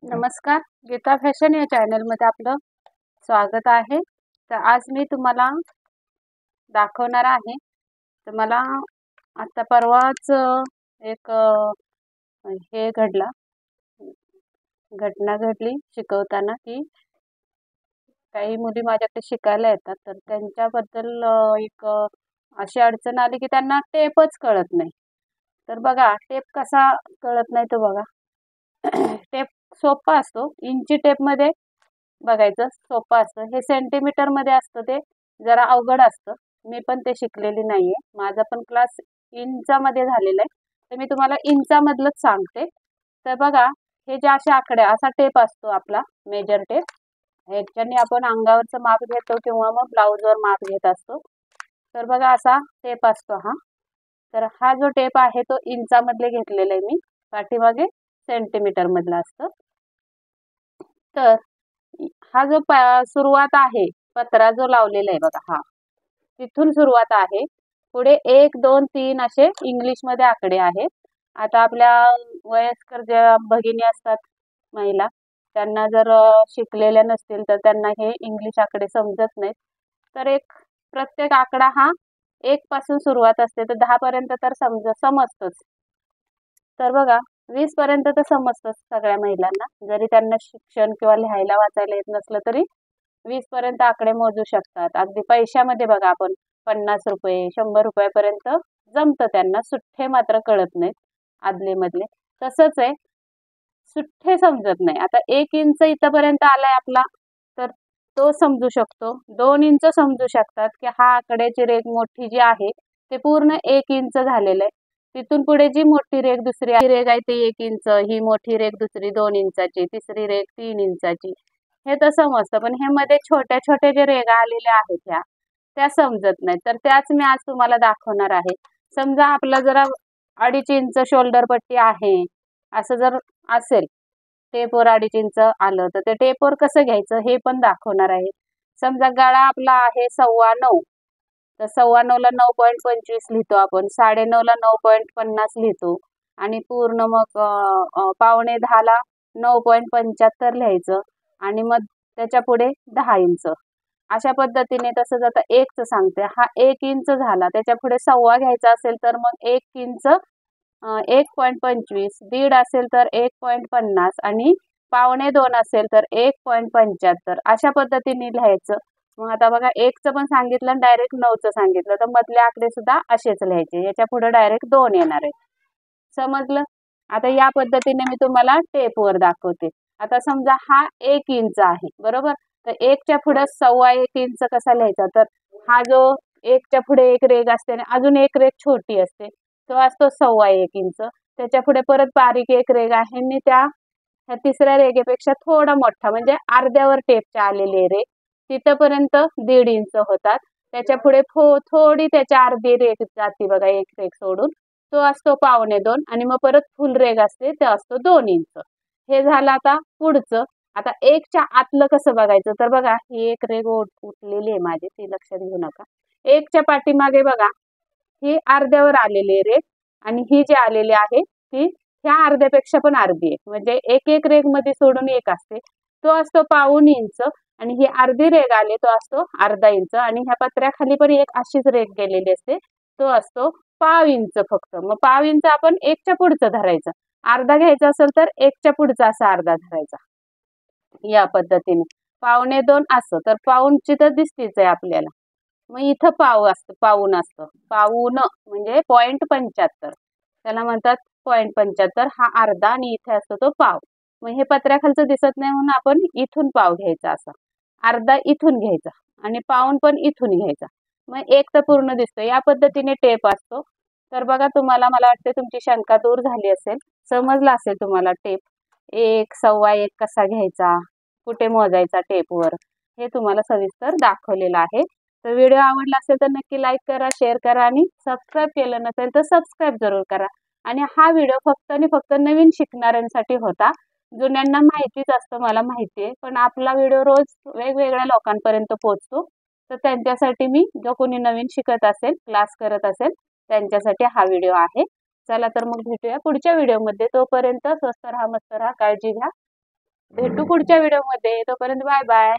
नमस्कार, गीता फॅशन या चॅनलमध्ये आपलं स्वागत आहे. तर आज मी तुम्हाला दाखवणार आहे. तर मला आता परवाच एक हे घटना घडली शिकवताना, की काही मुली माझ्याकडे शिकायला येतात, तर त्यांच्याबद्दल एक अशी अडचण आली की त्यांना टेपच कळत नाही. तर बघा, टेप कसा कळत नाही तो बघा. टेप सोपा असतो, इंची टेपमध्ये बघायचं सोपं असतं. हे सेंटीमीटरमध्ये असतं, ते जरा अवघड असतं. मी पण ते शिकलेली नाहीये, माझा पण क्लास इंचामध्ये झालेला आहे. तर मी तुम्हाला इंचामधलंच सांगते. तर बघा, हे जे असे आकडे असा टेप असतो आपला, मेजर टेप. ह्याच्याने आपण अंगावरचं माप घेतो किंवा मग ब्लाऊजवर माप घेत असतो. तर बघा, असा टेप असतो हा. तर हा जो टेप आहे तो इंचामधले घेतलेला आहे मी, पाठीमागे सेंटीमीटर मधला असतं. तर हा जो सुरुवात आहे, पत्रा जो लावलेला आहे बघा, हा तिथून सुरुवात आहे. पुढे 1 2 3 असे इंग्लिशमध्ये आकडे आहेत. आता आपल्या वयस्कर ज्या भगिनी असतात महिला, त्यांना जर शिकलेल्या नसतील तर त्यांना हे इंग्लिश आकडे समजत नाहीत. तर प्रत्येक आकडा हा 1 पासून सुरुवात असते, तर 10 पर्यंत तर समजतच. तर बघा, 20 पर्यंत तर समजतच सगळ्या महिलांना, जरी त्यांना शिक्षण किंवा लिहायला वाचायला येत नसलं तरी 20 पर्यंत आकडे मोजू शकतात. अगदी पैशामध्ये बघा, आपण 50 रुपये 100 रुपयापर्यंत जमतं त्यांना. सुट्टे मात्र कळत नाहीत आदले मधले. तसंच आहे, सुट्टे समजत नाही. आता 1 इंच इथपर्यंत आलाय आपला, तर तो समजू शकतो. 2 इंच समजू शकतात, की हा आकड्याची रेघ मोठी जी आहे ते पूर्ण 1 इंच झालेलं आहे. तिथून पुढे जी मोठी रेघ, दुसरी रेघ आहे ती 1 इंच, ही मोठी रेघ दुसरी 2 इंचाची, तिसरी रेघ 3 इंचाची. हे तर समजतं, पण हे मध्ये छोट्या छोट्या ज्या रेघा आलेल्या आहेत त्या समजत नाहीत. तर त्याच मी आज तुम्हाला दाखवणार आहे. समजा आपला जरा 2.5 इंच शोल्डर पट्टी आहे, असं जर असेल, टेपवर 2.5 इंच आलं, तर ते टेपवर कसं घ्यायचं हे पण दाखवणार आहे. समजा गळा आपला आहे 9.25, तर 9.25 ला 9.25 लिहितो आपण, 9.5 ला 9.50 लिहितो, आणि पूर्ण मग 9.15 ला 9.75 लिहायचं, आणि मग त्याच्या पुढे 10 इंच. अशा पद्धतीने. तसंच आता 1चं सांगते, हा 1 इंच झाला, त्याच्या पुढे 1.25 घ्यायचा असेल तर मग 1 इंच 1.25, दीड असेल तर 1.50, आणि 1.25 असेल तर 1.75. अशा पद्धतीने लिहायचं. मग आता बघा, 1चं पण सांगितलं आणि डायरेक्ट 9चं सांगितलं, तर मधले आकडे सुद्धा असेच लिहायचे. याच्या पुढे डायरेक्ट 2 येणार आहे. समजलं? आता या पद्धतीने मी तुम्हाला टेपवर दाखवते. आता समजा हा 1 इंच आहे, बरोबर? तर 1च्या पुढे 1.25 इंच कसा लिहायचा? तर हा जो 1च्या पुढे एक रेघ असते आणि अजून एक रेघ छोटी असते, तो असतो 1.25 इंच. त्याच्या पुढे परत बारीक एक रेघ आहे, आणि त्या तिसऱ्या रेघेपेक्षा थोडा मोठा, म्हणजे अर्ध्यावर टेपच्या आलेले रेघ, तिथपर्यंत 1.5 इंच होतात. त्याच्या पुढे थोडी त्याच्या अर्धी रेघ जाते बघा, एक रेघ सोडून, तो असतो 1.25, आणि मग परत फुल रेघ असते, ते असतो 2 इंच. हे झालं आता पुढचं. आता 1च्या आतलं कसं बघायचं? तर बघा, ही एक रेघ उठलेली आहे माझी, ती लक्षात घेऊ नका. 1च्या पाठीमागे बघा, ही अर्ध्यावर आलेली रेघ, आणि ही जी आलेली आहे ती ह्या अर्ध्यापेक्षा पण अर्धी आहे, म्हणजे एक रेघ मध्ये सोडून एक असते, तो असतो 1.25 इंच, आणि ही अर्धी रेघ आली, तो असतो अर्धा इंच, आणि ह्या पत्र्याखाली पण एक अशीच रेघ गेलेली असते, तो असतो 1.5 इंच फक्त. मग 1.5 इंच आपण 1च्या पुढचं धरायचं, अर्धा घ्यायचा असेल तर 1च्या पुढचा असा अर्धा धरायचा. या पद्धतीने 1.25 असं, तर पाऊणची तर दिसतीच आहे आपल्याला. मग इथं पाऊण असतं. पाऊण म्हणजे 0.75, त्याला म्हणतात 0.75. हा अर्धा, आणि इथे असतो तो पाव. मग हे पत्र्याखालचं दिसत नाही म्हणून आपण इथून पाव घ्यायचा, असा अर्धा इथून घ्यायचा, आणि पाऊण पण इथून घ्यायचा. मग 1 तर पूर्ण दिसतं. या पद्धतीने टेप असतो. तर बघा, मला वाटते तुमची शंका दूर झाली असेल, समजला असेल तुम्हाला टेप. 1 1.25 कसा घ्यायचा, कुठे मोजायचा टेपवर, हे तुम्हाला सविस्तर दाखवलेलं आहे. तर व्हिडिओ आवडला असेल तर नक्की लाईक करा, शेअर करा, आणि सबस्क्राईब केलं नसेल तर सबस्क्राईब जरूर करा. आणि हा व्हिडिओ फक्त आणि फक्त नवीन शिकणाऱ्यांसाठी होता. जुन्यांना माहितीच असतं, मला माहिती आहे, पण आपला व्हिडिओ रोज वेगवेगळ्या लोकांपर्यंत पोहोचतो. तर त्यांच्यासाठी, मी जो कोणी नवीन शिकत असेल, क्लास करत असेल, त्यांच्यासाठी हा व्हिडिओ आहे. चला तर मग भेटूया पुढच्या व्हिडिओमध्ये. तोपर्यंत स्वस्त राहा, मस्त राहा, काळजी घ्या. भेटू पुढच्या व्हिडिओमध्ये. तोपर्यंत बाय बाय.